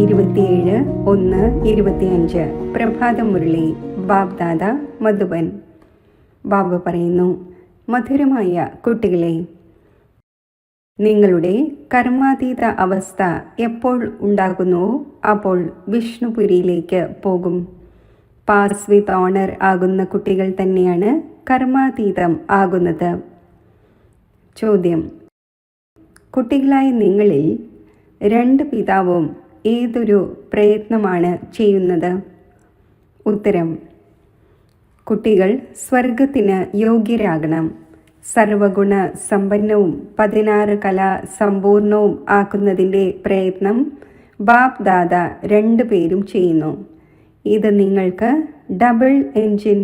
27/1/25 പ്രഭാത മുരളി ബാബ്ദാദ മധുബൻ. ബാബ പറയുന്നു, മധുരമായ കുട്ടികളെ, നിങ്ങളുടെ കർമാതീത അവസ്ഥ എപ്പോൾ ഉണ്ടാകുന്നുവോ അപ്പോൾ വിഷ്ണുപുരിയിലേക്ക് പോകും. പാസ് വിത്ത് ഓണർ ആകുന്ന കുട്ടികൾ തന്നെയാണ് കർമാതീതം ആകുന്നത്. ചോദ്യം: കുട്ടികളായ നിങ്ങളിൽ രണ്ട് പിതാവും ഏതൊരു പ്രയത്നമാണ് ചെയ്യുന്നത്? ഉത്തരം: കുട്ടികൾ സ്വർഗത്തിന് യോഗ്യരാകണം. സർവഗുണ സമ്പന്നവും 16 കലാ സമ്പൂർണവും ആക്കുന്നതിൻ്റെ പ്രയത്നം ബാബ് ദാദ രണ്ടുപേരും ചെയ്യുന്നു. ഇത് നിങ്ങൾക്ക് ഡബിൾ എൻജിൻ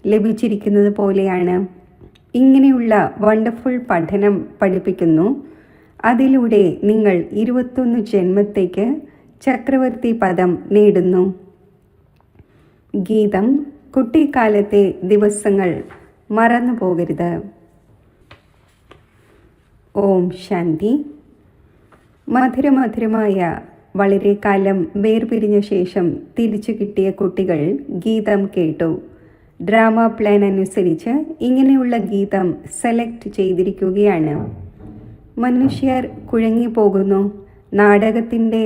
ലഭിച്ചിരിക്കുന്നത് പോലെയാണ്. ഇങ്ങനെയുള്ള വണ്ടർഫുൾ പഠനം പഠിപ്പിക്കുന്നു. അതിലൂടെ നിങ്ങൾ 21 ജന്മത്തേക്ക് ചക്രവർത്തി പദം നേടുന്നു. ഗീതം: കുട്ടിക്കാലത്തെ ദിവസങ്ങൾ മറന്നു പോകരുത്. ഓം ശാന്തി. മധുരമധുരമായ വളരെ കാലം വേർപിരിഞ്ഞ ശേഷം തിരിച്ചു കിട്ടിയ കുട്ടികൾ ഗീതം കേട്ടു. ഡ്രാമ പ്ലാൻ അനുസരിച്ച് ഇങ്ങനെയുള്ള ഗീതം സെലക്ട് ചെയ്തിരിക്കുകയാണ്. മനുഷ്യർ കുഴങ്ങിപ്പോകുന്നു. നാടകത്തിൻ്റെ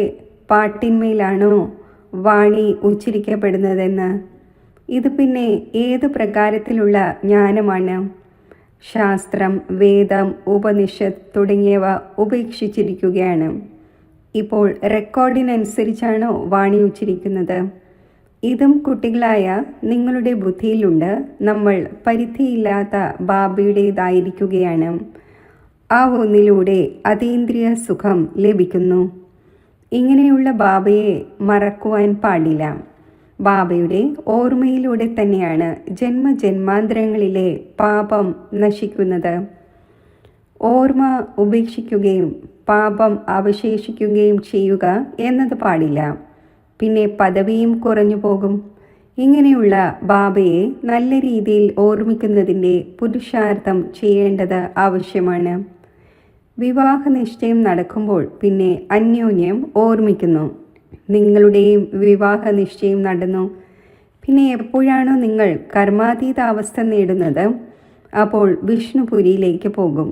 പാട്ടിന്മേലാണോ വാണി ഉച്ചരിക്കപ്പെടുന്നതെന്ന്. ഇത് പിന്നെ ഏത് പ്രകാരത്തിലുള്ള ജ്ഞാനമാണ്? ശാസ്ത്രം, വേദം, ഉപനിഷത്ത് തുടങ്ങിയവ ഉപേക്ഷിച്ചിരിക്കുകയാണ്. ഇപ്പോൾ റെക്കോർഡിനനുസരിച്ചാണോ വാണി ഉച്ചരിക്കുന്നത്? ഇതും കുട്ടികളായ നിങ്ങളുടെ ബുദ്ധിയിലുണ്ട്. നമ്മൾ പരിധിയില്ലാത്ത ബാബയുടേതായിരിക്കുകയാണ്. ആ ഒന്നിലൂടെ അതീന്ദ്രിയ സുഖം ലഭിക്കുന്നു. ഇങ്ങനെയുള്ള ബാബയെ മറക്കുവാൻ പാടില്ല. ബാബയുടെ ഓർമ്മയിലൂടെ തന്നെയാണ് ജന്മജന്മാന്തരങ്ങളിലെ പാപം നശിക്കുന്നത്. ഓർമ്മ ഉപേക്ഷിക്കുകയും പാപം അവശേഷിക്കുകയും ചെയ്യുക എന്നത് പാടില്ല. പിന്നെ പദവിയും കുറഞ്ഞു പോകും. ഇങ്ങനെയുള്ള ബാബയെ നല്ല രീതിയിൽ ഓർമ്മിക്കുന്നതിൻ്റെ പുരുഷാർത്ഥം ചെയ്യേണ്ടത് ആവശ്യമാണ്. വിവാഹ നിശ്ചയം നടക്കുമ്പോൾ പിന്നെ അന്യോന്യം ഓർമ്മിക്കുന്നു. നിങ്ങളുടെയും വിവാഹ നിശ്ചയം നടന്നു. പിന്നെ എപ്പോഴാണോ നിങ്ങൾ കർമാതീത അവസ്ഥ നേടുന്നത് അപ്പോൾ വിഷ്ണുപുരിയിലേക്ക് പോകും.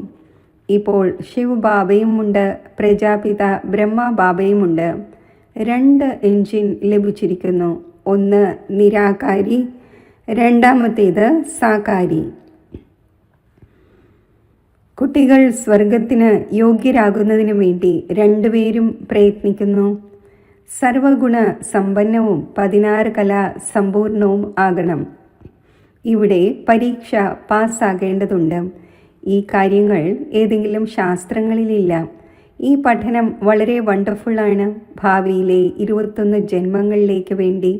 ഇപ്പോൾ ശിവബാബയുമുണ്ട്, പ്രജാപിത ബ്രഹ്മബാബയുമുണ്ട്. 2 എൻജിൻ ലഭിച്ചിരിക്കുന്നു. ഒന്ന് നിരാകാരി, രണ്ടാമത്തേത് സാകാരി. കുട്ടികൾ സ്വർഗത്തിന് യോഗ്യരാകുന്നതിന് വേണ്ടി രണ്ടുപേരും പ്രയത്നിക്കുന്നു. സർവഗുണ സമ്പന്നവും 16 കലാ സമ്പൂർണവും ആകണം. ഇവിടെ പരീക്ഷ പാസ്സാകേണ്ടതുണ്ട്. ഈ കാര്യങ്ങൾ ഏതെങ്കിലും ശാസ്ത്രങ്ങളിലില്ല. ഈ പഠനം വളരെ വണ്ടർഫുള്ളാണ്. ഭാവിയിലെ 21 ജന്മങ്ങളിലേക്ക് വേണ്ടി.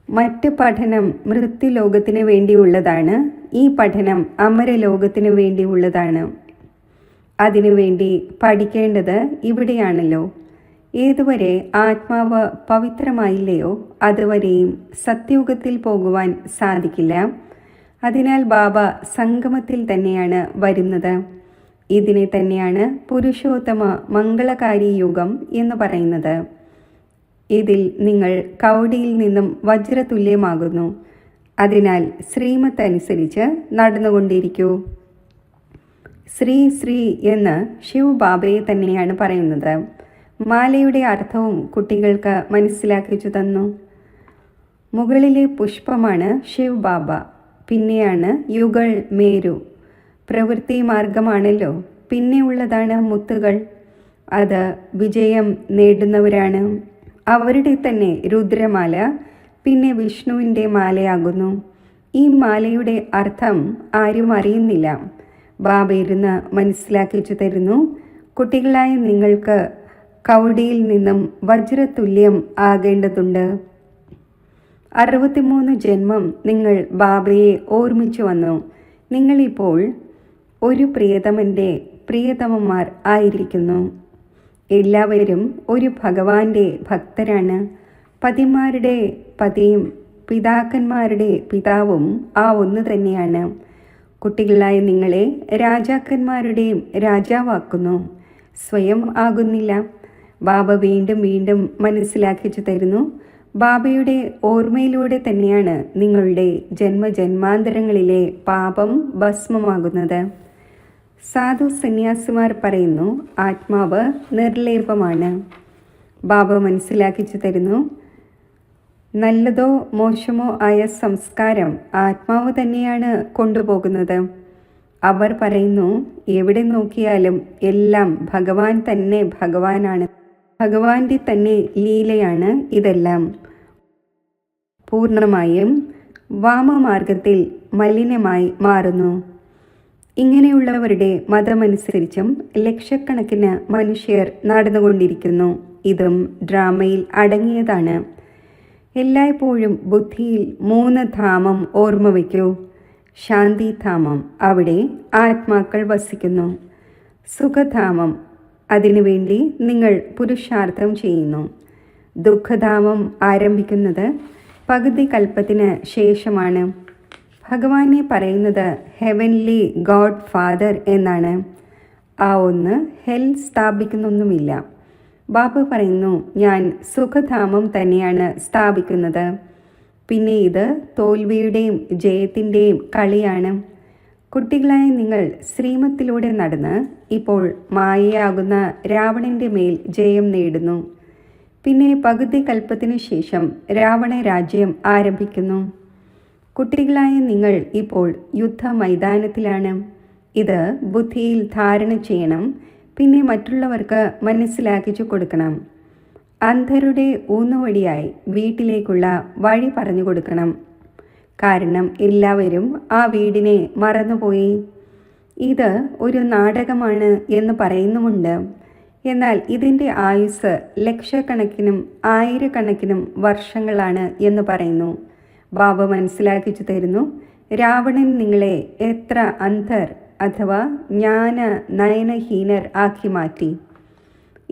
മറ്റ് പഠനം മൃത്യുലോകത്തിന് വേണ്ടിയുള്ളതാണ്. ഈ പഠനം അമരലോകത്തിന് വേണ്ടിയുള്ളതാണ്. അതിനുവേണ്ടി പഠിക്കേണ്ടത് ഇവിടെയാണല്ലോ. ഏതുവരെ ആത്മാവ് പവിത്രമായില്ലയോ അതുവരെയും സത്യുഗത്തിൽ പോകുവാൻ സാധിക്കില്ല. അതിനാൽ ബാബ സംഗമത്തിൽ തന്നെയാണ് വരുന്നത്. ഇതിനെ തന്നെയാണ് പുരുഷോത്തമ മംഗളകാരി യുഗം എന്ന് പറയുന്നത്. ഇതിൽ നിങ്ങൾ കൗടിയിൽ നിന്നും വജ്രതുല്യമാകുന്നു. അതിനാൽ ശ്രീമത്ത് അനുസരിച്ച് നടന്നുകൊണ്ടിരിക്കൂ. ശ്രീ ശ്രീ എന്ന് ശിവ് ബാബയെ തന്നെയാണ് പറയുന്നത്. മാലയുടെ അർത്ഥവും കുട്ടികൾക്ക് മനസ്സിലാക്കിച്ചു തന്നു. മുകളിലെ പുഷ്പമാണ് ശിവ് ബാബ. പിന്നെയാണ് യുഗൾ മേരു. പ്രവൃത്തി മാർഗമാണല്ലോ. പിന്നെ ഉള്ളതാണ് മുത്തുകൾ. അത് വിജയം നേടുന്നവരാണ്. അവരുടെ തന്നെ രുദ്രമാല പിന്നെ വിഷ്ണുവിൻ്റെ മാലയാകുന്നു. ഈ മാലയുടെ അർത്ഥം ആരും അറിയുന്നില്ല. ബാബ ഇരുന്ന് മനസ്സിലാക്കിച്ചു തരുന്നു. കുട്ടികളായ നിങ്ങൾക്ക് കൗടിയിൽ നിന്നും വജ്രതുല്യം ആകേണ്ടതുണ്ട്. 63 ജന്മം നിങ്ങൾ ബാബയെ ഓർമ്മിച്ചു വന്നു. നിങ്ങളിപ്പോൾ ഒരു പ്രിയതമൻ്റെ പ്രിയതമന്മാർ ആയിരിക്കുന്നു. എല്ലാവരും ഒരു ഭഗവാന്റെ ഭക്തരാണ്. പതിമാരുടെ പതിയും പിതാക്കന്മാരുടെ പിതാവും ആ ഒന്ന് തന്നെയാണ്. കുട്ടികളായ നിങ്ങളെ രാജാക്കന്മാരുടെയും രാജാവാക്കുന്നു. സ്വയം ആകുന്നില്ല. ബാബ വീണ്ടും വീണ്ടും മനസ്സിലാക്കിച്ചു തരുന്നു, ബാബയുടെ ഓർമ്മയിലൂടെ തന്നെയാണ് നിങ്ങളുടെ ജന്മജന്മാന്തരങ്ങളിലെ പാപം ഭസ്മമാകുന്നത്. സാധു സന്യാസിമാർ പറയുന്നു, ആത്മാവ് നിർലേപമാണ്. ബാബ മനസ്സിലാക്കിച്ചു തരുന്നു, നല്ലതോ മോശമോ ആയ സംസ്കാരം ആത്മാവ് തന്നെയാണ് കൊണ്ടുപോകുന്നത്. അവർ പറയുന്നു, എവിടെ നോക്കിയാലും എല്ലാം ഭഗവാൻ തന്നെ ഭഗവാനാണ്, ഭഗവാന്റെ തന്നെ ലീലയാണ് ഇതെല്ലാം. പൂർണ്ണമായും വാമമാർഗത്തിൽ മലിനമായി മാറുന്നു. ഇങ്ങനെയുള്ളവരുടെ മതമനുസരിച്ചും ലക്ഷക്കണക്കിന് മനുഷ്യർ നടന്നുകൊണ്ടിരിക്കുന്നു. ഇതും ഡ്രാമയിൽ അടങ്ങിയതാണ്. എല്ലായ്പ്പോഴും ബുദ്ധിയിൽ 3 ധാമം ഓർമ്മ വയ്ക്കൂ. ശാന്തിധാമം, അവിടെ ആത്മാക്കൾ വസിക്കുന്നു. സുഖധാമം, അതിനുവേണ്ടി നിങ്ങൾ പുരുഷാർത്ഥം ചെയ്യുന്നു. ദുഃഖധാമം ആരംഭിക്കുന്നത് പകുതി കൽപ്പത്തിന് ശേഷമാണ്. ഭഗവാനെ പറയുന്നത് ഹെവൻലി ഗോഡ് ഫാദർ എന്നാണ്. ആ ഒന്ന് ഹെൽ സ്ഥാപിക്കുന്നൊന്നുമില്ല. ബാബ പറയുന്നു, ഞാൻ സുഖധാമം തന്നെയാണ് സ്ഥാപിക്കുന്നത്. പിന്നെ ഇത് തോൽവിയുടെയും ജയത്തിൻ്റെയും കളിയാണ്. കുട്ടികളായ നിങ്ങൾ ശ്രീമത്തിലൂടെ നടന്ന് ഇപ്പോൾ മായയാകുന്ന രാവണൻ്റെ മേൽ ജയം നേടുന്നു. പിന്നെ പകുതി കൽപ്പത്തിനു ശേഷം രാവണ രാജ്യം ആരംഭിക്കുന്നു. കുട്ടികളായ നിങ്ങൾ ഇപ്പോൾ യുദ്ധ മൈതാനത്തിലാണ്. ഇത് ബുദ്ധിയിൽ ധാരണ ചെയ്യണം. പിന്നെ മറ്റുള്ളവർക്ക് മനസ്സിലാക്കിച്ചു കൊടുക്കണം. അന്ധരുടെ ഊന്നുവടിയായി വീട്ടിലേക്കുള്ള വഴി പറഞ്ഞു കൊടുക്കണം. കാരണം എല്ലാവരും ആ വീടിനെ മറന്നുപോയി. ഇത് ഒരു നാടകമാണ് എന്ന് പറയുന്നുമുണ്ട്. എന്നാൽ ഇതിൻ്റെ ആയുസ് ലക്ഷക്കണക്കിനും ആയിരക്കണക്കിനും വർഷങ്ങളാണ് എന്ന് പറയുന്നു. ബാബ മനസ്സിലാക്കിച്ചു തരുന്നു, രാവണൻ നിങ്ങളെ എത്ര അന്ധർ അഥവാ ജ്ഞാന നയനഹീനർ ആക്കി മാറ്റി.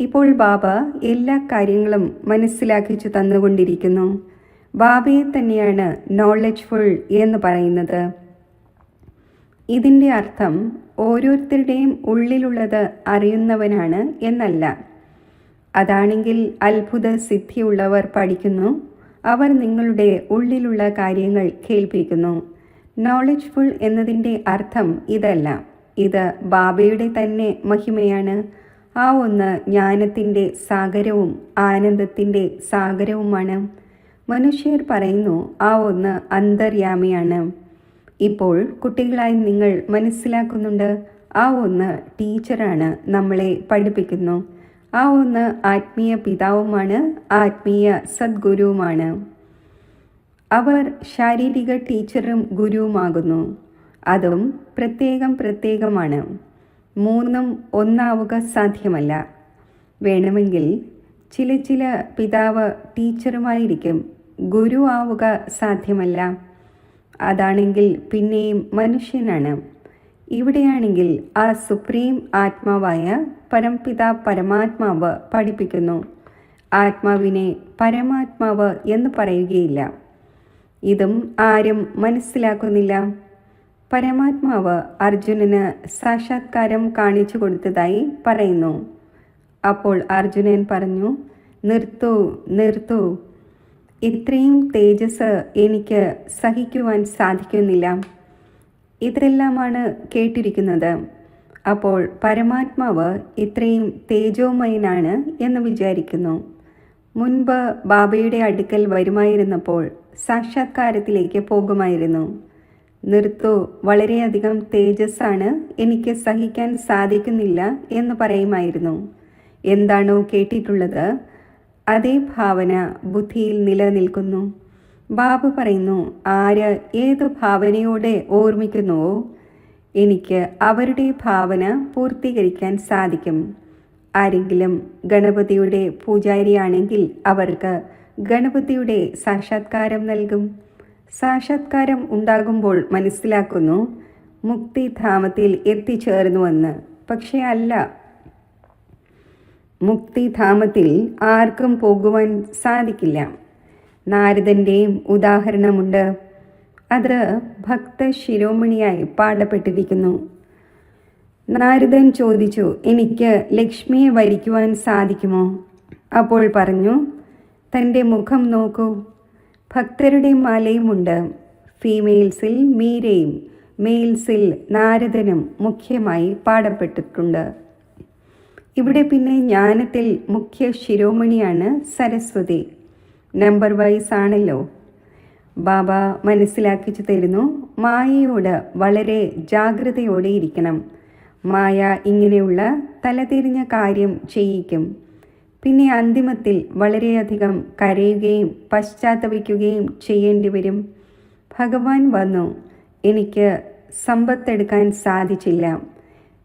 ഇപ്പോൾ ബാബ എല്ലാ കാര്യങ്ങളും മനസ്സിലാക്കിച്ചു തന്നുകൊണ്ടിരിക്കുന്നു. ബാബയെ തന്നെയാണ് നോളജ്ഫുൾ എന്ന് പറയുന്നത്. ഇതിൻ്റെ അർത്ഥം ഓരോരുത്തരുടെയും ഉള്ളിലുള്ളത് അറിയുന്നവനാണ് എന്നല്ല. അതാണെങ്കിൽ അത്ഭുത സിദ്ധിയുള്ളവർ പഠിക്കുന്നു. അവർ നിങ്ങളുടെ ഉള്ളിലുള്ള കാര്യങ്ങൾ കേൾപ്പിക്കുന്നു. നോളജ്ഫുൾ എന്നതിൻ്റെ അർത്ഥം ഇതല്ല. ഇത് ബാബയുടെ തന്നെ മഹിമയാണ്. ആ ഒന്ന് ജ്ഞാനത്തിൻ്റെ സാഗരവും ആനന്ദത്തിൻ്റെ സാഗരവുമാണ്. മനുഷ്യർ പറയുന്നു, ആ ഒന്ന് അന്തര്യാമിയാണ്. ഇപ്പോൾ കുട്ടികളായി നിങ്ങൾ മനസ്സിലാക്കുന്നുണ്ട്, ആ ഒന്ന് ടീച്ചറാണ്, നമ്മളെ പഠിപ്പിക്കുന്നു. ആ ഒന്ന് ആത്മീയ പിതാവുമാണ്, ആത്മീയ സദ്ഗുരുവുമാണ്. അവർ ശാരീരിക ടീച്ചറും ഗുരുവുമാകുന്നു. അതും പ്രത്യേകമാണ്. മൂന്നും ഒന്നാവുക സാധ്യമല്ല. വേണമെങ്കിൽ ചില പിതാവ് ടീച്ചറുമായിരിക്കും, ഗുരു ആവുക സാധ്യമല്ല. അതാണെങ്കിൽ പിന്നെയും മനുഷ്യനാണ്. ഇവിടെയാണെങ്കിൽ ആ സുപ്രീം ആത്മാവായ പരംപിത പരമാത്മാവ് പഠിപ്പിക്കുന്നു. ആത്മാവിനെ പരമാത്മാവ് എന്ന് പറയുകയില്ല. ഇതും ആരും മനസ്സിലാക്കുന്നില്ല. പരമാത്മാവ് അർജുനന് സാക്ഷാത്കാരം കാണിച്ചു കൊടുത്തതായി പറയുന്നു. അപ്പോൾ അർജുനൻ പറഞ്ഞു, നിർത്തൂ, ഇത്രയും തേജസ് എനിക്ക് സഹിക്കുവാൻ സാധിക്കുന്നില്ല. ഇതെല്ലാമാണ് കേട്ടിരിക്കുന്നത്. അപ്പോൾ പരമാത്മാവ് ഇത്രയും തേജോമയനാണ് എന്ന് വിചാരിക്കുന്നു. മുൻപ് ബാബയുടെ അടുക്കൽ വരുമായിരുന്നപ്പോൾ സാക്ഷാത്കാരത്തിലേക്ക് പോകുമായിരുന്നു. നിർത്തൂ, വളരെയധികം തേജസ്സാണ്, എനിക്ക് സഹിക്കാൻ സാധിക്കുന്നില്ല എന്ന് പറയുമായിരുന്നു. എന്താണോ കേട്ടിട്ടുള്ളത് അതേ ഭാവന ബുദ്ധിയിൽ നിലനിൽക്കുന്നു. ബാബ പറയുന്നു, ആര് ഏത് ഭാവനയോടെ ഓർമ്മിക്കുന്നുവോ എനിക്ക് അവരുടെ ഭാവന പൂർത്തീകരിക്കാൻ സാധിക്കും. ആരെങ്കിലും ഗണപതിയുടെ പൂജാരിയാണെങ്കിൽ അവർക്ക് ഗണപതിയുടെ സാക്ഷാത്കാരം നൽകും. സാക്ഷാത്കാരം ഉണ്ടാകുമ്പോൾ മനസ്സിലാക്കുന്നു മുക്തിധാമത്തിൽ എത്തിച്ചേർന്നുവെന്ന്. പക്ഷേ അല്ല, മുക്തിധാമത്തിൽ ആർക്കും പോകുവാൻ സാധിക്കില്ല. നാരദൻ്റെയും ഉദാഹരണമുണ്ട്. അത് ഭക്ത ശിരോമണിയായി പാടപ്പെട്ടിരിക്കുന്നു. നാരദൻ ചോദിച്ചു, എനിക്ക് ലക്ഷ്മിയെ വരിക്കുവാൻ സാധിക്കുമോ? അപ്പോൾ പറഞ്ഞു, തൻ്റെ മുഖം നോക്കൂ, ഭക്തരുടെ മാലയുമുണ്ട്. ഫീമെയിൽസിൽ മീരയും മെയിൽസിൽ നാരദനും മുഖ്യമായി പാടപ്പെട്ടിട്ടുണ്ട്. ഇവിടെ പിന്നെ ജ്ഞാനത്തിൽ മുഖ്യ ശിരോമണിയാണ് സരസ്വതി. നമ്പർ വൈസ് ആണല്ലോ. ബാബ മനസ്സിലാക്കിച്ചു തരുന്നു, മായയോട് വളരെ ജാഗ്രതയോടെ ഇരിക്കണം. മായ ഇങ്ങനെയുള്ള തലതിരിഞ്ഞ കാര്യം ചെയ്യിക്കും. പിന്നെ അന്തിമത്തിൽ വളരെയധികം കരയുകയും പശ്ചാത്തപിക്കുകയും ചെയ്യേണ്ടി വരും. ഭഗവാൻ വന്നു, എനിക്ക് സമ്പത്തെടുക്കാൻ സാധിച്ചില്ല.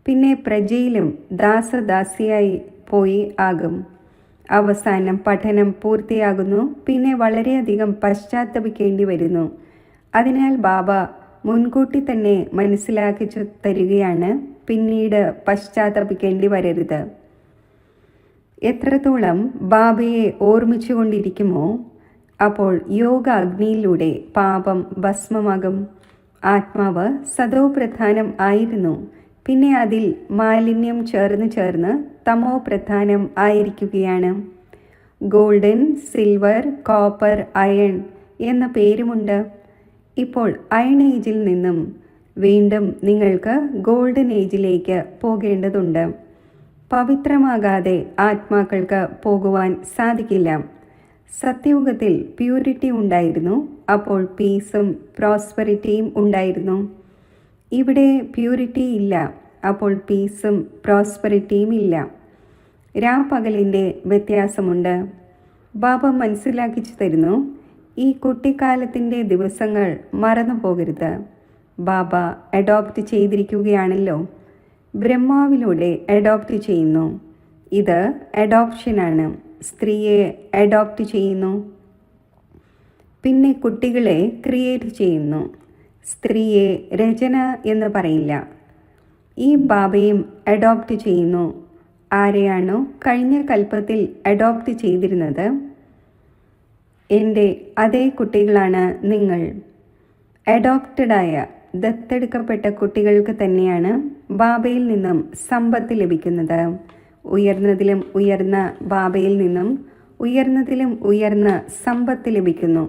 പിന്നെ പ്രജയിലും ദാസദാസിയായി പോയി ആകും. അവസാനം പഠനം പൂർത്തിയാകുന്നു. പിന്നെ വളരെയധികം പശ്ചാത്തപിക്കേണ്ടി വരുന്നു. അതിനാൽ ബാബ മുൻകൂട്ടി തന്നെ മനസ്സിലാക്കിച്ചു തരികയാണ്, പിന്നീട് പശ്ചാത്തപിക്കേണ്ടി വരരുത്. എത്രത്തോളം ബാബയെ ഓർമ്മിച്ചുകൊണ്ടിരിക്കുമോ അപ്പോൾ യോഗ അഗ്നിയിലൂടെ പാപം ഭസ്മമാകും. ആത്മാവ് സതോ പ്രധാനം ആയിരുന്നു. പിന്നെ അതിൽ മാലിന്യം ചേർന്ന് തമോ പ്രധാനം ആയിരിക്കുകയാണ്. ഗോൾഡൻ, സിൽവർ, കോപ്പർ, അയൺ എന്ന പേരുമുണ്ട്. ഇപ്പോൾ അയൺ ഏജിൽ നിന്നും വീണ്ടും നിങ്ങൾക്ക് ഗോൾഡൻ ഏജിലേക്ക് പോകേണ്ടതുണ്ട്. പവിത്രമാകാതെ ആത്മാക്കൾക്ക് പോകുവാൻ സാധിക്കില്ല. സത്യയുഗത്തിൽ പ്യൂരിറ്റി ഉണ്ടായിരുന്നു. അപ്പോൾ പീസും പ്രോസ്പെറിറ്റിയും ഉണ്ടായിരുന്നു. ഇവിടെ പ്യൂരിറ്റി ഇല്ല, അപ്പോൾ പീസും പ്രോസ്പെറിറ്റിയും ഇല്ല. രാപ്പകലിൻ്റെ വ്യത്യാസമുണ്ട്. ബാബ മനസ്സിലാക്കിച്ചു തരുന്നു, ഈ കുട്ടിക്കാലത്തിൻ്റെ ദിവസങ്ങൾ മറന്നു പോകരുത്. ബാബ അഡോപ്റ്റ് ചെയ്തിരിക്കുകയാണല്ലോ. ബ്രഹ്മാവിലൂടെ അഡോപ്റ്റ് ചെയ്യുന്നു. ഇത് അഡോപ്ഷനാണ്. സ്ത്രീയെ അഡോപ്റ്റ് ചെയ്യുന്നു. പിന്നെ കുട്ടികളെ ക്രിയേറ്റ് ചെയ്യുന്നു. സ്ത്രീയെ രചന എന്ന് പറയില്ല. ഈ ബാബയും അഡോപ്റ്റ് ചെയ്യുന്നു. ആരെയാണോ കഴിഞ്ഞ കൽപ്പത്തിൽ അഡോപ്റ്റ് ചെയ്തിരുന്നത്, എൻ്റെ അതേ കുട്ടികളാണ് നിങ്ങൾ. അഡോപ്റ്റഡായ ദത്തെടുക്കപ്പെട്ട കുട്ടികൾക്ക് തന്നെയാണ് ബാബയിൽ നിന്നും സമ്പത്ത് ലഭിക്കുന്നത്. ഉയർന്നതിലും ഉയർന്ന ബാബയിൽ നിന്നും ഉയർന്നതിലും ഉയർന്ന സമ്പത്ത് ലഭിക്കുന്നു.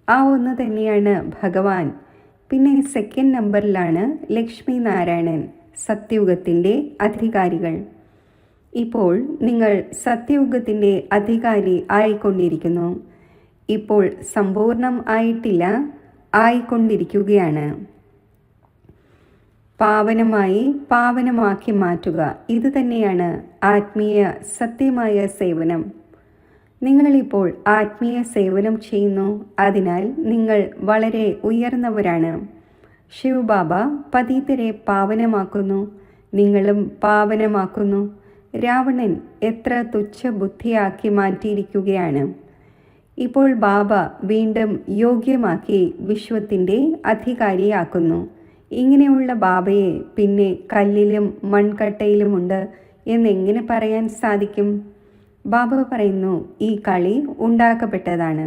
ആ ഒന്ന് തന്നെയാണ് ഭഗവാൻ. പിന്നെ സെക്കൻഡ് നമ്പറിലാണ് ലക്ഷ്മി നാരായണൻ, സത്യയുഗത്തിൻ്റെ അധികാരികൾ. ഇപ്പോൾ നിങ്ങൾ സത്യയുഗത്തിൻ്റെ അധികാരി ആയിക്കൊണ്ടിരിക്കുന്നു. ഇപ്പോൾ സമ്പൂർണം ആയിട്ടില്ല, ആയിക്കൊണ്ടിരിക്കുകയാണ്. പാവനമായി പാവനമാക്കി മാറ്റുക, ഇത് തന്നെയാണ് ആത്മീയ സത്യമായ സേവനം. നിങ്ങളിപ്പോൾ ആത്മീയ സേവനം ചെയ്യുന്നു. അതിനാൽ നിങ്ങൾ വളരെ ഉയർന്നവരാണ്. ശിവബാബ പതിതരെ പാവനമാക്കുന്നു. നിങ്ങളും പാവനമാക്കുന്നു. രാവണൻ എത്ര തുച്ഛ ബുദ്ധിയാക്കി മാറ്റിയിരിക്കുകയാണ്. ഇപ്പോൾ ബാബ വീണ്ടും യോഗ്യമാക്കി വിശ്വത്തിൻ്റെ അധികാരിയാക്കുന്നു. ഇങ്ങനെയുള്ള ബാബയെ പിന്നെ കല്ലിലും മൺകട്ടയിലുമുണ്ട് എന്നെങ്ങനെ പറയാൻ സാധിക്കും? ബാബ പറയുന്നു, ഈ കളി ഉണ്ടാക്കപ്പെട്ടതാണ്.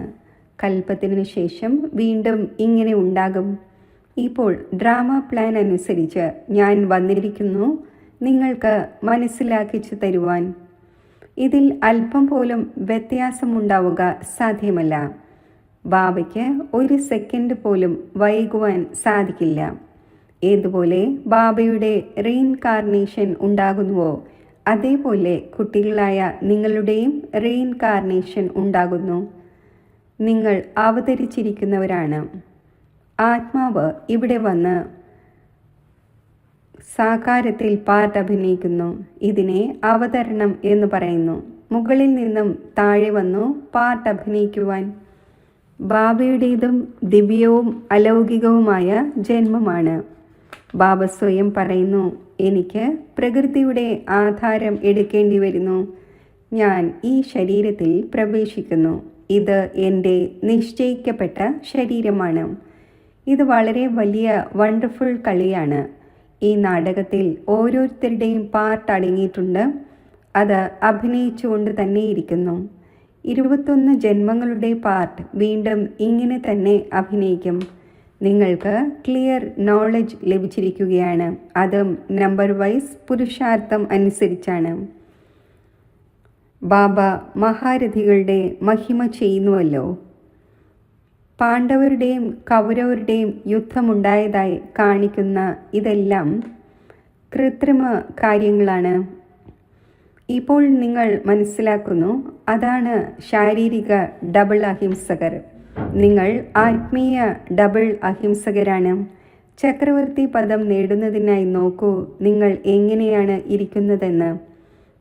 കൽപ്പത്തിനു ശേഷം വീണ്ടും ഇങ്ങനെ ഉണ്ടാകും. ഇപ്പോൾ ഡ്രാമ പ്ലാൻ അനുസരിച്ച് ഞാൻ വന്നിരിക്കുന്നു നിങ്ങൾക്ക് മനസ്സിലാക്കിച്ചു തരുവാൻ. ഇതിൽ അല്പം പോലും വ്യത്യാസമുണ്ടാവുക സാധ്യമല്ല. ബാബയ്ക്ക് ഒരു സെക്കൻഡ് പോലും വൈകുവാൻ സാധിക്കില്ല. ഏതുപോലെ ബാബയുടെ റീഇൻകാർണേഷൻ ഉണ്ടാകുന്നുവോ അതേപോലെ കുട്ടികളായ നിങ്ങളുടെയും റീഇൻകാർണേഷൻ ഉണ്ടാകുന്നു. നിങ്ങൾ അവതരിച്ചിരിക്കുന്നവരാണ്. ആത്മാവ് ഇവിടെ വന്ന് സാകാരത്തിൽ പാർട്ട് അഭിനയിക്കുന്നു. ഇതിനെ അവതരണം എന്ന് പറയുന്നു. മുകളിൽ നിന്നും താഴെ വന്നു പാർട്ട് അഭിനയിക്കുവാൻ. ബാബയുടേതും ദിവ്യവും അലൗകികവുമായ ജന്മമാണ്. ബാബ സ്വയം പറയുന്നു, എനിക്ക് പ്രകൃതിയുടെ ആധാരം എടുക്കേണ്ടി വരുന്നു. ഞാൻ ഈ ശരീരത്തിൽ പ്രവേശിക്കുന്നു. ഇത് എൻ്റെ നിശ്ചയിക്കപ്പെട്ട ശരീരമാണ്. ഇത് വളരെ വലിയ വണ്ടർഫുൾ കളിയാണ്. ഈ നാടകത്തിൽ ഓരോരുത്തരുടെയും പാർട്ട് അടങ്ങിയിട്ടുണ്ട്. അത് അഭിനയിച്ചുകൊണ്ട് തന്നെ ഇരിക്കുന്നു. 21 ജന്മങ്ങളുടെ പാർട്ട് വീണ്ടും ഇങ്ങനെ തന്നെ അഭിനയിക്കും. നിങ്ങൾക്ക് ക്ലിയർ നോളജ് ലഭിച്ചിരിക്കുകയാണ്. അതും നമ്പർ വൈസ് പുരുഷാർത്ഥം അനുസരിച്ചാണ്. ബാബ മഹാരഥികളുടെ മഹിമ ചെയ്യുന്നുവല്ലോ. പാണ്ഡവരുടെയും കൗരവരുടെയും യുദ്ധമുണ്ടായതായി കാണിക്കുന്ന ഇതെല്ലാം കൃത്രിമ കാര്യങ്ങളാണ്. ഇപ്പോൾ നിങ്ങൾ മനസ്സിലാക്കുന്നു, അതാണ് ശാരീരിക ഡബിൾ അഹിംസകർ. നിങ്ങൾ ആത്മീയ ഡബിൾ അഹിംസകരാണ്. ചക്രവർത്തി പദം നേടുന്നതിനായി നോക്കൂ നിങ്ങൾ എങ്ങനെയാണ് ഇരിക്കുന്നതെന്ന്.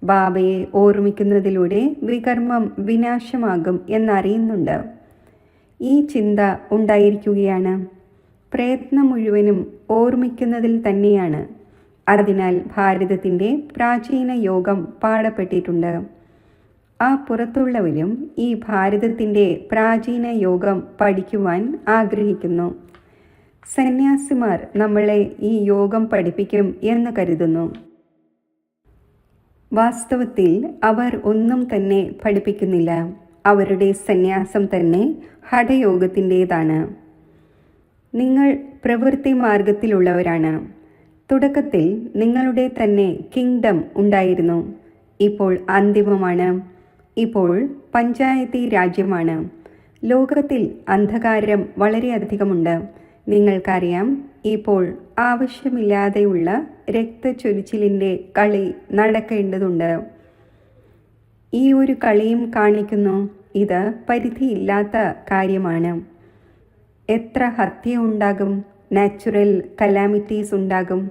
ബാബയെ ഓർമ്മിക്കുന്നതിലൂടെ വികർമ്മം വിനാശമാകും എന്നറിയുന്നുണ്ട്. ഈ ചിന്ത ഉണ്ടായിരിക്കുകയാണ്. പ്രയത്നം മുഴുവനും ഓർമ്മിക്കുന്നതിൽ തന്നെയാണ്. അതിനാൽ ഭാരതത്തിൻ്റെ പ്രാചീന യോഗം പാടപ്പെട്ടിട്ടുണ്ട്. ആ പുറത്തുള്ളവരും ഈ ഭാരതത്തിൻ്റെ പ്രാചീന യോഗം പഠിക്കുവാൻ ആഗ്രഹിക്കുന്നു. സന്യാസിമാർ നമ്മളെ ഈ യോഗം പഠിപ്പിക്കും എന്ന് കരുതുന്നു. വാസ്തവത്തിൽ അവർ ഒന്നും തന്നെ പഠിപ്പിക്കുന്നില്ല. അവരുടെ സന്യാസം തന്നെ ഹഠയോഗത്തിൻ്റേതാണ്. നിങ്ങൾ പ്രവൃത്തി മാർഗത്തിലുള്ളവരാണ്. തുടക്കത്തിൽ നിങ്ങളുടെ തന്നെ കിങ്ഡം ഉണ്ടായിരുന്നു. ഇപ്പോൾ അന്തിമമാണ്. ഇപ്പോൾ പഞ്ചായത്തി രാജ്യമാണ്. ലോകത്തിൽ അന്ധകാരം വളരെയധികമുണ്ട്. നിങ്ങൾക്കറിയാം, ഇപ്പോൾ ആവശ്യമില്ലാതെയുള്ള രക്തച്ചൊരിച്ചിലിൻ്റെ കളി നടക്കേണ്ടതുണ്ട്. ഈ ഒരു കളിയും കാണിക്കുന്നു. ഇത് പരിധിയില്ലാത്ത കാര്യമാണ്. എത്ര ഹത്യ ഉണ്ടാകും, നാച്ചുറൽ കലാമിറ്റീസ് ഉണ്ടാകും,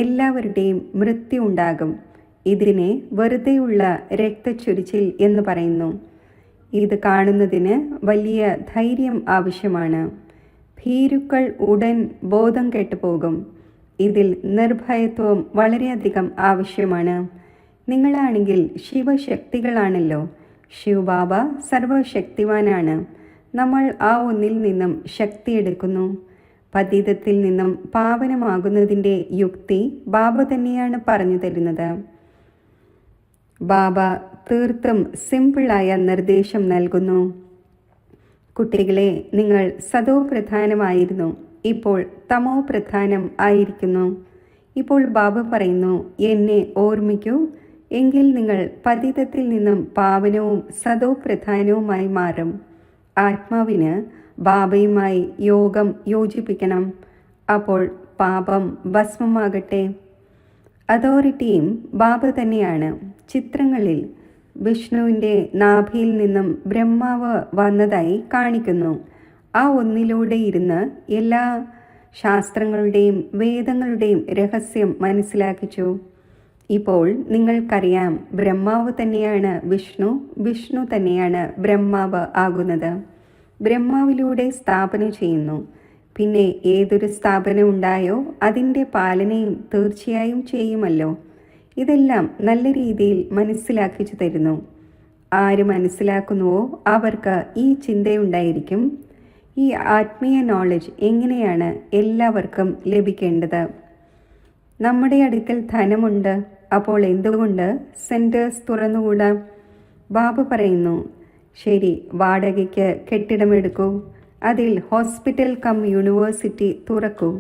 എല്ലാവരുടെയും മൃത്യു ഉണ്ടാകും. ഇതിനെ വെറുതെയുള്ള രക്തച്ചൊരിച്ചിൽ എന്ന് പറയുന്നു. ഇത് കാണുന്നതിന് വലിയ ധൈര്യം ആവശ്യമാണ്. ഭീരുക്കൾ ഉടൻ ബോധം കെട്ടുപോകും. ഇതിൽ നിർഭയത്വം വളരെയധികം ആവശ്യമാണ്. നിങ്ങളാണെങ്കിൽ ശിവശക്തികളാണല്ലോ. ശിവബാബ സർവശക്തിവാനാണ്. നമ്മൾ ആ ഒന്നിൽ നിന്നും ശക്തിയെടുക്കുന്നു. പതിതത്തിൽ നിന്നും പാവനമാകുന്നതിൻ്റെ യുക്തി ബാബ തന്നെയാണ് പറഞ്ഞു തരുന്നത്. ബാബ തീർത്തും സിമ്പിളായ നിർദ്ദേശം നൽകുന്നു. കുട്ടികളെ, നിങ്ങൾ സതോ പ്രധാനമായിരുന്നു, ഇപ്പോൾ തമോ പ്രധാനം ആയിരിക്കുന്നു. ഇപ്പോൾ ബാബ പറയുന്നു, എന്നെ ഓർമ്മിക്കൂ, എങ്കിൽ നിങ്ങൾ പതിതത്തിൽ നിന്നും പാവനവും സതോ പ്രധാനവുമായി മാറും. ആത്മാവിന് ബാബയുമായി യോഗം യോജിപ്പിക്കണം. അപ്പോൾ പാപം ഭസ്മമാകട്ടെ. അതോറിറ്റിയും ബാബ തന്നെയാണ്. ചിത്രങ്ങളിൽ വിഷ്ണുവിൻ്റെ നാഭിയിൽ നിന്നും ബ്രഹ്മാവ് വന്നതായി കാണിക്കുന്നു. ആ ഒന്നിലൂടെ ഇരുന്ന് എല്ലാ ശാസ്ത്രങ്ങളുടെയും വേദങ്ങളുടെയും രഹസ്യം മനസ്സിലാക്കിച്ചു. ഇപ്പോൾ നിങ്ങൾക്കറിയാം, ബ്രഹ്മാവ് തന്നെയാണ് വിഷ്ണു, വിഷ്ണു തന്നെയാണ് ബ്രഹ്മാവ് ആകുന്നത്. ബ്രഹ്മാവിലൂടെ സ്ഥാപന ചെയ്യുന്നു. പിന്നെ ഏതൊരു സ്ഥാപനം ഉണ്ടായോ അതിൻ്റെ പാലനയും തീർച്ചയായും ചെയ്യുമല്ലോ. ഇതെല്ലാം നല്ല രീതിയിൽ മനസ്സിലാക്കിച്ചു തരുന്നു. ആര് മനസ്സിലാക്കുന്നുവോ അവർക്ക് ഈ ചിന്തയുണ്ടായിരിക്കും, ഈ ആത്മീയ നോളജ് എങ്ങനെയാണ് എല്ലാവർക്കും ലഭിക്കേണ്ടത്. നമ്മുടെ അടുക്കൽ ധനമുണ്ട്, അപ്പോൾ എന്തുകൊണ്ട് സെൻറ്റേഴ്സ് തുറന്നുകൂടാ? ബാബ പറയുന്നു, ശരി, വാടകയ്ക്ക് കെട്ടിടമെടുക്കൂ, അതിൽ ഹോസ്പിറ്റൽ കം യൂണിവേഴ്സിറ്റി തുറക്കൂ.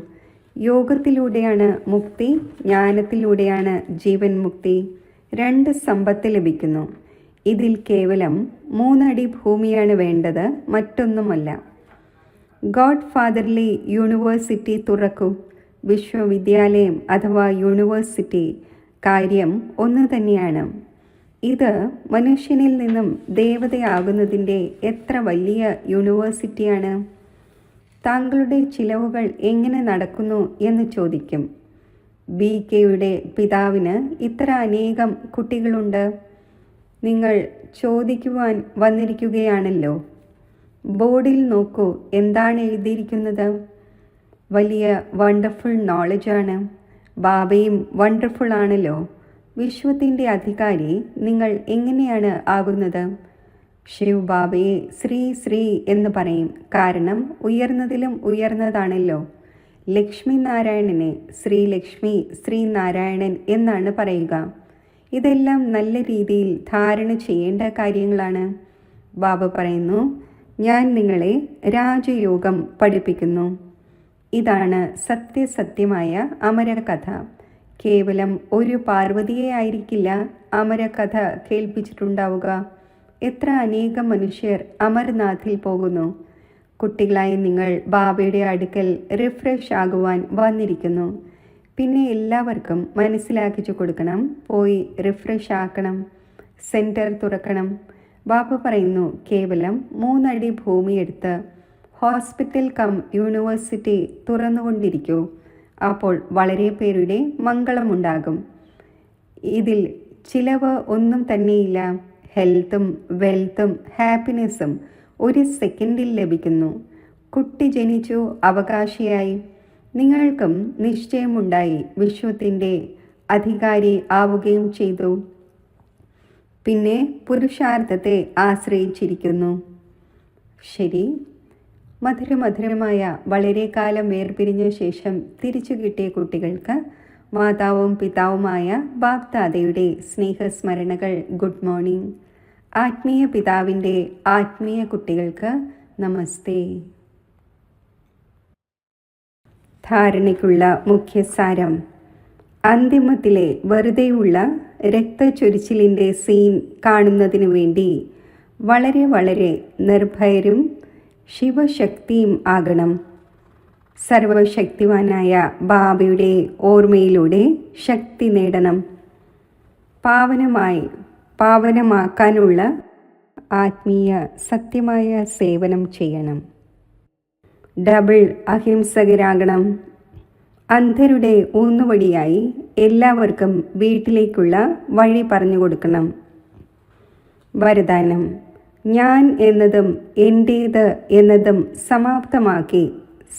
യോഗത്തിലൂടെയാണ് മുക്തി, ജ്ഞാനത്തിലൂടെയാണ് ജീവൻ മുക്തി. 2 സമ്പത്ത് ലഭിക്കുന്നു. ഇതിൽ കേവലം 3 അടി ഭൂമിയാണ് വേണ്ടത്, മറ്റൊന്നുമല്ല. ഗോഡ് ഫാദർലി യൂണിവേഴ്സിറ്റി തുറക്കൂ. വിശ്വവിദ്യാലയം അഥവാ യൂണിവേഴ്സിറ്റി കാര്യം ഒന്ന് തന്നെയാണ്. ഇത് മനുഷ്യനിൽ നിന്നും ദേവതയാകുന്നതിൻ്റെ എത്ര വലിയ യൂണിവേഴ്സിറ്റിയാണ്. താങ്കളുടെ ചിലവുകൾ എങ്ങനെ നടക്കുന്നു എന്ന് ചോദിക്കും. BKയുടെ പിതാവിന് ഇത്ര അനേകം കുട്ടികളുണ്ട്. നിങ്ങൾ ചോദിക്കുവാൻ വന്നിരിക്കുകയാണല്ലോ. ബോർഡിൽ നോക്കൂ, എന്താണ് എഴുതിയിരിക്കുന്നത്? വലിയ വണ്ടർഫുൾ നോളജാണ്. ബാബയും വണ്ടർഫുൾ ആണല്ലോ. വിശ്വത്തിൻ്റെ അധികാരി നിങ്ങൾ എങ്ങനെയാണ് ആകുന്നത്? ശിവ് ബാബയെ ശ്രീ ശ്രീ എന്ന് പറയും. കാരണം ഉയർന്നതിലും ഉയർന്നതാണല്ലോ. ലക്ഷ്മി നാരായണനെ ശ്രീലക്ഷ്മി ശ്രീനാരായണൻ എന്നാണ് പറയുക. ഇതെല്ലാം നല്ല രീതിയിൽ ധാരണ ചെയ്യേണ്ട കാര്യങ്ങളാണ്. ബാബ പറയുന്നു, ഞാൻ നിങ്ങളെ രാജയോഗം പഠിപ്പിക്കുന്നു. ഇതാണ് സത്യസത്യമായ അമരകഥ. കേവലം ഒരു പാർവതിയെ ആയിരിക്കില്ല അമരകഥ കേൾപ്പിച്ചിട്ടുണ്ടാവുക. എത്ര അനേകം മനുഷ്യർ അമർനാഥിൽ പോകുന്നു. കുട്ടികളായി നിങ്ങൾ ബാബയുടെ അടുക്കൽ റിഫ്രഷ് ആകുവാൻ വന്നിരിക്കുന്നു. പിന്നെ എല്ലാവർക്കും മനസ്സിലാക്കിച്ചു കൊടുക്കണം, പോയി റിഫ്രഷ് ആക്കണം, സെൻറ്റർ തുറക്കണം. ബാബ പറയുന്നു, കേവലം 3 അടി ഭൂമിയെടുത്ത് ഹോസ്പിറ്റൽ കം യൂണിവേഴ്സിറ്റി തുറന്നുകൊണ്ടിരിക്കൂ. അപ്പോൾ വളരെ പേരുടെ മംഗളമുണ്ടാകും. ഇതിൽ ചിലവ് ഒന്നും തന്നെയില്ല. ഹെൽത്തും വെൽത്തും ഹാപ്പിനെസ്സും ഒരു സെക്കൻഡിൽ ലഭിക്കുന്നു. കുട്ടി ജനിച്ചു, അവകാശിയായി. നിങ്ങൾക്കും നിശ്ചയമുണ്ടായി, വിശ്വത്തിൻ്റെ അധികാരി ആവുകയും ചെയ്തു. പിന്നെ പുരുഷാർത്ഥത്തെ ആശ്രയിച്ചിരിക്കുന്നു. ശരി, മധുരമധുരമായ വളരെ കാലം വേർപിരിഞ്ഞ ശേഷം തിരിച്ചു കിട്ടിയ കുട്ടികൾക്ക് മാതാവും പിതാവുമായ ബാപ്ദാദയുടെ സ്നേഹസ്മരണകൾ. Good morning. ആത്മീയ പിതാവിൻ്റെ ആത്മീയ കുട്ടികൾക്ക് നമസ്തേ. ധാരണയ്ക്കുള്ള മുഖ്യസാരം. അന്തിമത്തിലെ വെറുതെയുള്ള രക്തച്ചൊരിച്ചിലിൻ്റെ സീൻ കാണുന്നതിനു വേണ്ടി വളരെ വളരെ നിർഭയരും ശിവശക്തിയും ആകണം. സർവശക്തിവാനായ ബാബയുടെ ഓർമ്മയിലൂടെ ശക്തി നേടണം. പാവനമാക്കാനുള്ള ആത്മീയ സത്യമായ സേവനം ചെയ്യണം. ഡബിൾ അഹിംസകരാകണം. അന്ധരുടെ ഊന്നുവടിയായി എല്ലാവർക്കും വീട്ടിലേക്കുള്ള വഴി പറഞ്ഞു കൊടുക്കണം. വരദാനം. ഞാൻ എന്നതും എൻ്റേത് എന്നതും സമാപ്തമാക്കി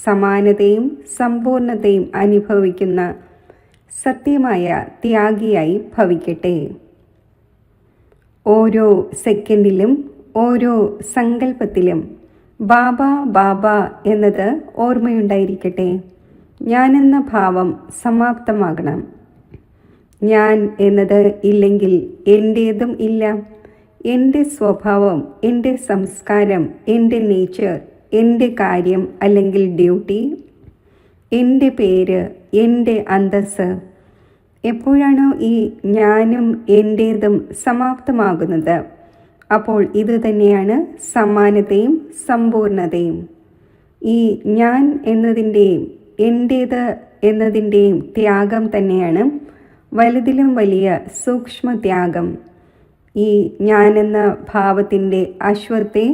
സമാനതയും സമ്പൂർണതയും അനുഭവിക്കുന്ന സത്യമായ ത്യാഗിയായി ഭവിക്കട്ടെ. ഓരോ സെക്കൻഡിലും ഓരോ സങ്കല്പത്തിലും ബാബ ബാബ എന്നത് ഓർമ്മയുണ്ടായിരിക്കട്ടെ. ഞാനെന്ന ഭാവം സമാപ്തമാകണം. ഞാൻ എന്നത് ഇല്ലെങ്കിൽ എൻ്റേതും ഇല്ല. എൻ്റെ സ്വഭാവം, എൻ്റെ സംസ്കാരം, എൻ്റെ നേച്ചർ, എൻ്റെ കാര്യം അല്ലെങ്കിൽ ഡ്യൂട്ടി, എൻ്റെ പേര്, എൻ്റെ അന്തസ്സ്. എപ്പോഴാണോ ഈ ഞാനും എൻ്റേതും സമാപ്തമാകുന്നത്, അപ്പോൾ ഇത് തന്നെയാണ് സമാനതയും സമ്പൂർണതയും. ഈ ഞാൻ എന്നതിൻ്റെയും എൻ്റേത് എന്നതിൻ്റെയും ത്യാഗം തന്നെയാണ് വലുതിലും വലിയ സൂക്ഷ്മ ത്യാഗം. ഈ ഞാനെന്ന ഭാവത്തിൻ്റെ അശ്വത്തെ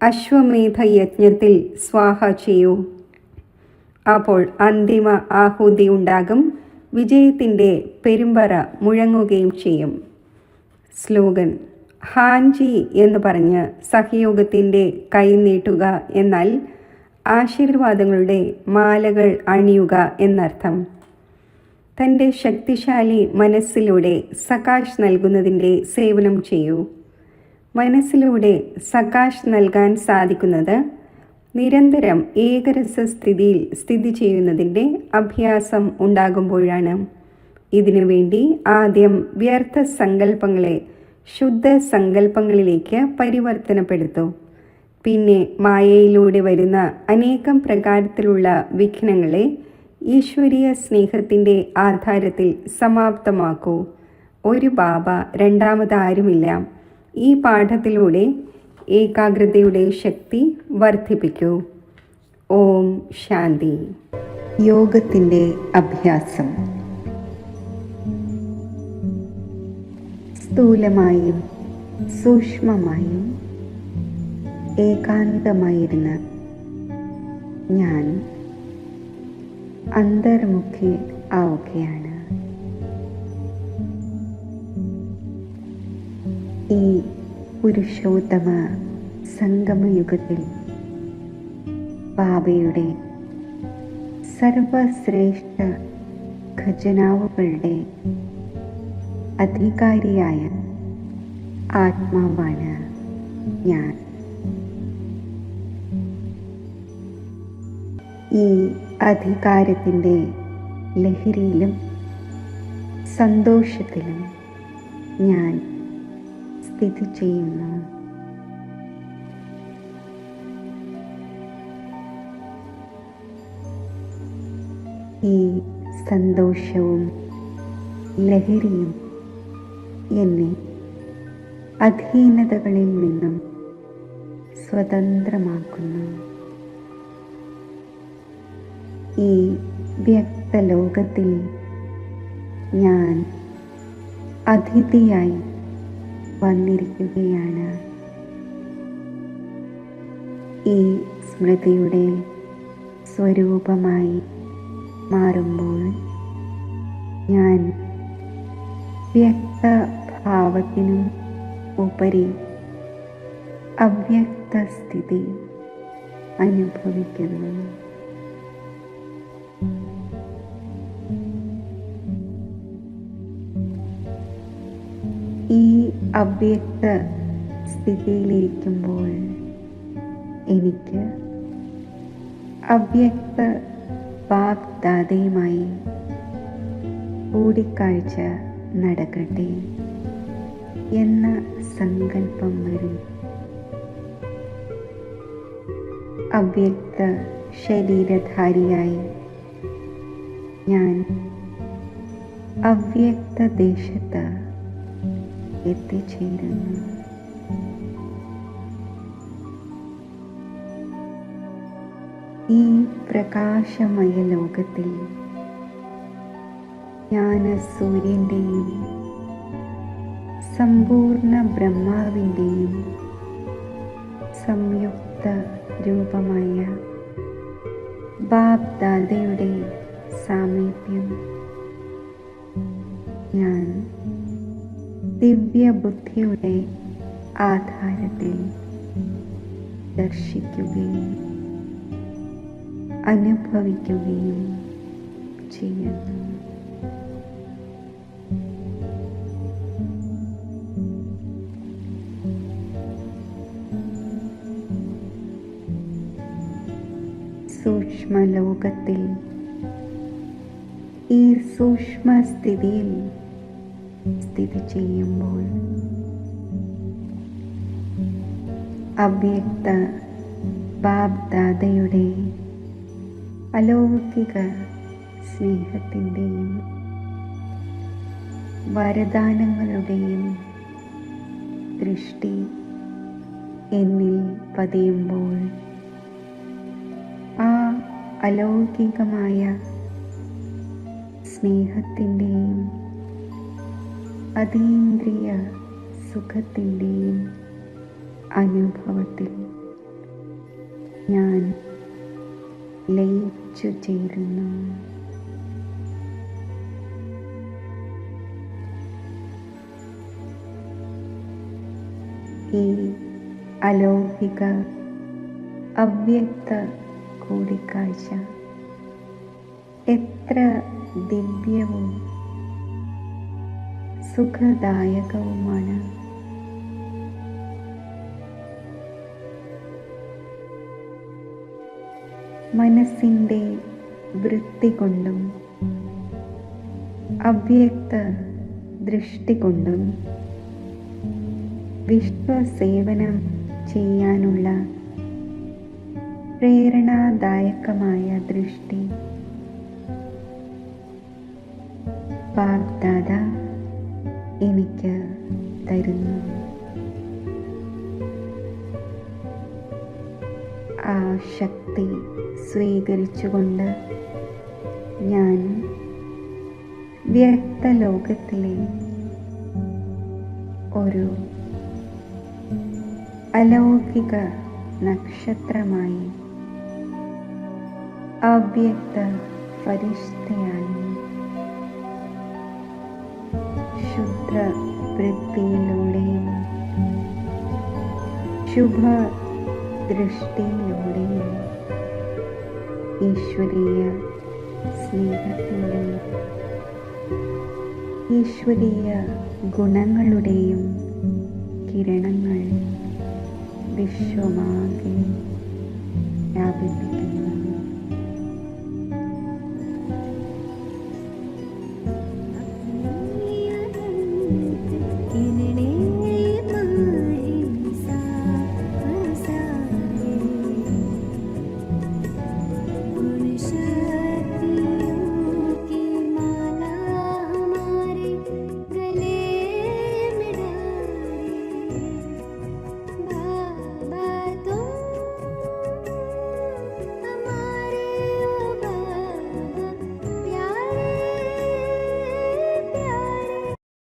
അശ്വമേധ യജ്ഞത്തിൽ സ്വാഹ ചെയ്യൂ. അപ്പോൾ അന്തിമ ആഹുതി ഉണ്ടാകും. വിജയത്തിൻ്റെ പെരുമ്പറ മുഴങ്ങുകയും ചെയ്യും. സ്ലോഗൻ. ഹാൻജി എന്ന് പറഞ്ഞ് സഹയോഗത്തിൻ്റെ കൈ നീട്ടുക എന്നാൽ ആശീർവാദങ്ങളുടെ മാലകൾ അണിയുക എന്നർത്ഥം. തൻ്റെ ശക്തിശാലി മനസ്സിലൂടെ സകാശ് നൽകുന്നതിൻ്റെ സേവനം ചെയ്യൂ. മനസ്സിലൂടെ സകാശ് നൽകാൻ സാധിക്കുന്നത് നിരന്തരം ഏകരസസ്ഥിതിയിൽ സ്ഥിതി ചെയ്യുന്നതിൻ്റെ അഭ്യാസം ഉണ്ടാകുമ്പോഴാണ്. ഇതിനുവേണ്ടി ആദ്യം വ്യർത്ഥ സങ്കല്പങ്ങളെ ശുദ്ധ സങ്കല്പങ്ങളിലേക്ക് പരിവർത്തനപ്പെടുത്തൂ. പിന്നെ മായയിലൂടെ വരുന്ന അനേകം പ്രകാരത്തിലുള്ള വിഘ്നങ്ങളെ ഈശ്വരീയ സ്നേഹത്തിൻ്റെ ആധാരത്തിൽ സമാപ്തമാക്കൂ. ഒരു ബാബ, രണ്ടാമതാരുമില്ല. ഈ പാഠത്തിലൂടെ ഏകാഗ്രതയുടെ ശക്തി വർദ്ധിപ്പിക്കൂ. ഓം ശാന്തി. യോഗത്തിൻ്റെ അഭ്യാസം. സ്ഥൂലമായും സൂക്ഷ്മമായും ഏകാന്തമായിരുന്ന ഞാൻ അന്തർമുഖി ആവുകയാണ്. ഈ പുരുഷോത്തമ സംഗമയുഗത്തിൽ ബാബയുടെ സർവശ്രേഷ്ഠ ഖജനാവുകളുടെ അധികാരിയായ ആത്മാവാണ് ഞാൻ. ഈ അധികാരത്തിൻ്റെ ലഹരിയിലും സന്തോഷത്തിലും ഞാൻ സ്ഥിതി ചെയ്യുന്നു. ഈ സന്തോഷവും ലഹരിയും എന്നെ അധീനതകളിൽ നിന്നും സ്വതന്ത്രമാക്കുന്നു. ഈ വ്യക്തലോകത്തിൽ ഞാൻ അതിഥിയായി വന്നിരിക്കുകയാണ്. ഈ സ്മൃതിയുടെ സ്വരൂപമായി മാറുമ്പോൾ ഞാൻ വ്യക്തഭാവത്തിനും ഉപരി അവ്യക്തസ്ഥിതി അനുഭവിക്കുന്നു. ഈ അവ്യക്ത സ്ഥിതിയിലിരിക്കുമ്പോൾ എനിക്ക് അവ്യക്ത വാഗ്ദാതയുമായി കൂടിക്കാഴ്ച നടക്കട്ടെ എന്ന സങ്കല്പം വരും. അവ്യക്ത ശരീരധാരിയായി ഞാൻ അവ്യക്ത ദേശത്ത് എത്തിച്ചേരുന്നു. ഈ പ്രകാശമയ ലോകത്തിൽ ജ്ഞാനസൂര്യൻ്റെയും സമ്പൂർണ്ണ ബ്രഹ്മാവിൻ്റെയും സംയുക്ത രൂപമായ ബാപ്ദാദയുടെ സാമീപ്യം ഞാൻ ദിവ്യബുദ്ധിയുടെ ആധാരത്തിൽ ദർശിക്കുകയും അനുഭവിക്കുകയും ചെയ്യുന്നു. സൂക്ഷ്മലോകത്തിൽ ഈ സൂക്ഷ്മസ്ഥിതിയിൽ സ്ഥിതി ചെയ്യുമ്പോൾ അവ്യക്ത ബാപ്ദാദയുടെ അലൗകിക സ്നേഹത്തിൻ്റെയും വരദാനങ്ങളുടെയും ദൃഷ്ടി എന്നിൽ പതിയുമ്പോൾ ആ അലൗകികമായ സ്നേഹത്തിൻ്റെയും അതീന്ദ്രിയ സുഖത്തിൻ്റെയും അനുഭവത്തിൽ ഞാൻ ലയിച്ചു ചേരുന്നു. ഈ അലൗകിക അവ്യക്ത കൂടിക്കാഴ്ച എത്ര ദിവ്യവും സുഖദായകവുമാണ്. മനസ്സിൻ്റെ വൃത്തി കൊണ്ടും അവ്യക്ത ദൃഷ്ടി കൊണ്ടും വിശ്വസേവനം ചെയ്യാനുള്ള പ്രേരണാദായകമായ ദൃഷ്ടി ബാപ്ദാദ എനിക്ക് തരുന്നു. ആ ശക്തി സ്വീകരിച്ചുകൊണ്ട് ഞാൻ വ്യക്തലോകത്തിലെ ഒരു അലൗകിക നക്ഷത്രമായി അവ്യക്ത ഫരിഷ്തയായി ശുദ്ധ വൃത്തിയിലൂടെയും ശുഭ ദൃഷ്ടിയിലൂടെയും ഈശ്വരീയ സ്നേഹത്തിൻ്റെയും ഈശ്വരീയ ഗുണങ്ങളുടെയും കിരണങ്ങൾ വിശ്വമാകെ വ്യാപിപ്പിക്കുന്നു.